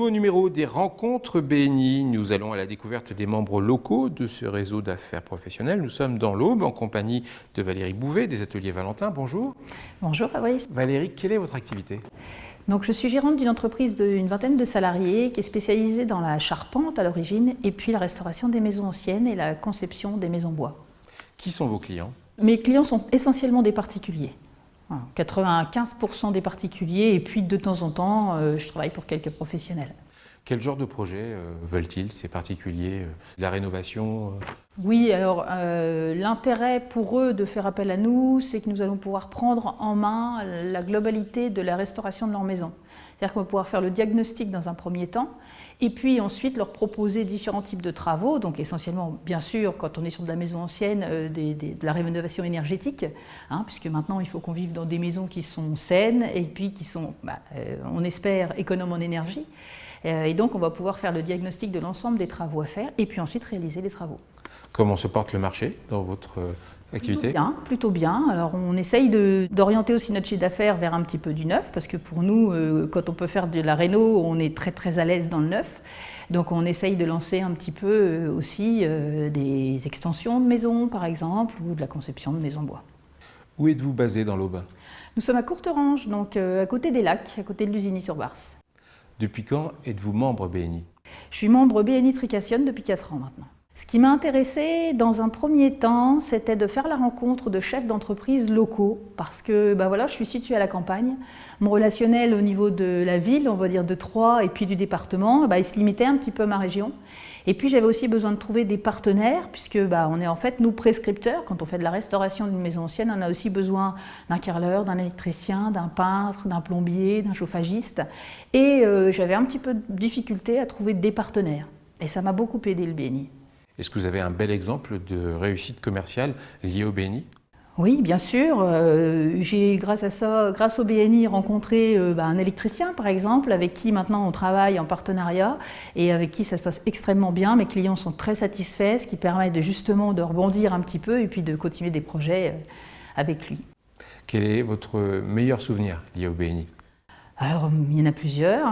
Nouveau numéro des rencontres BNI. Nous allons à la découverte des membres locaux de ce réseau d'affaires professionnelles. Nous sommes dans l'Aube en compagnie de Valérie Bouvet des Ateliers Valentin. Bonjour. Bonjour Fabrice. Valérie, quelle est votre activité? Donc, je suis gérante d'une entreprise d'une vingtaine de salariés qui est spécialisée dans la charpente à l'origine et puis la restauration des maisons anciennes et la conception des maisons bois. Qui sont vos clients? Mes clients sont essentiellement des particuliers. 95% des particuliers et puis de temps en temps, je travaille pour quelques professionnels. Quel genre de projet veulent-ils, ces particuliers? De la rénovation? Oui, alors l'intérêt pour eux de faire appel à nous, c'est que nous allons pouvoir prendre en main la globalité de la restauration de leur maison. C'est-à-dire qu'on va pouvoir faire le diagnostic dans un premier temps et puis ensuite leur proposer différents types de travaux, donc essentiellement, bien sûr, quand on est sur de la maison ancienne, de la rénovation énergétique, puisque maintenant il faut qu'on vive dans des maisons qui sont saines et puis qui sont, on espère, économes en énergie. Et donc on va pouvoir faire le diagnostic de l'ensemble des travaux à faire et puis ensuite réaliser les travaux. Comment se porte le marché dans votre activité? Plutôt bien. Alors on essaye d'orienter aussi notre chiffre d'affaires vers un petit peu du neuf, parce que pour nous, quand on peut faire de la réno, on est très très à l'aise dans le neuf. Donc on essaye de lancer un petit peu aussi des extensions de maisons par exemple, ou de la conception de maisons bois. Où êtes-vous basé dans l'Aube? Nous sommes à Courterange, donc à côté des lacs, à côté de Lusigny-sur-Barse. Depuis quand êtes-vous membre BNI? Je suis membre BNI Trication depuis 4 ans maintenant. Ce qui m'a intéressé dans un premier temps, c'était de faire la rencontre de chefs d'entreprise locaux, parce que voilà, je suis située à la campagne. Mon relationnel au niveau de la ville, on va dire de Troyes et puis du département, il se limitait un petit peu à ma région. Et puis j'avais aussi besoin de trouver des partenaires, puisque on est en fait nous prescripteurs. Quand on fait de la restauration d'une maison ancienne, on a aussi besoin d'un carreleur, d'un électricien, d'un peintre, d'un plombier, d'un chauffagiste. Et j'avais un petit peu de difficulté à trouver des partenaires. Et ça m'a beaucoup aidé le BNI. Est-ce que vous avez un bel exemple de réussite commerciale liée au BNI? Oui, bien sûr. J'ai, grâce au BNI, rencontré un électricien, par exemple, avec qui maintenant on travaille en partenariat et avec qui ça se passe extrêmement bien. Mes clients sont très satisfaits, ce qui permet justement de rebondir un petit peu et puis de continuer des projets avec lui. Quel est votre meilleur souvenir lié au BNI? Alors, il y en a plusieurs.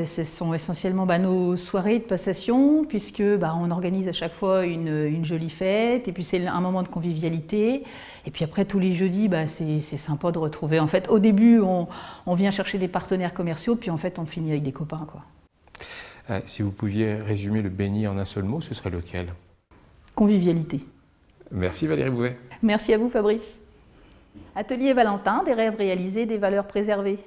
Ce sont essentiellement nos soirées de passation, puisque on organise à chaque fois une jolie fête, et puis c'est un moment de convivialité. Et puis après, tous les jeudis, c'est sympa de retrouver. En fait, au début, on vient chercher des partenaires commerciaux, puis en fait, on finit avec des copains, quoi. Si vous pouviez résumer le BNI en un seul mot, ce serait lequel? Convivialité. Merci Valérie Bouvet. Merci à vous Fabrice. Atelier Valentin, des rêves réalisés, des valeurs préservées.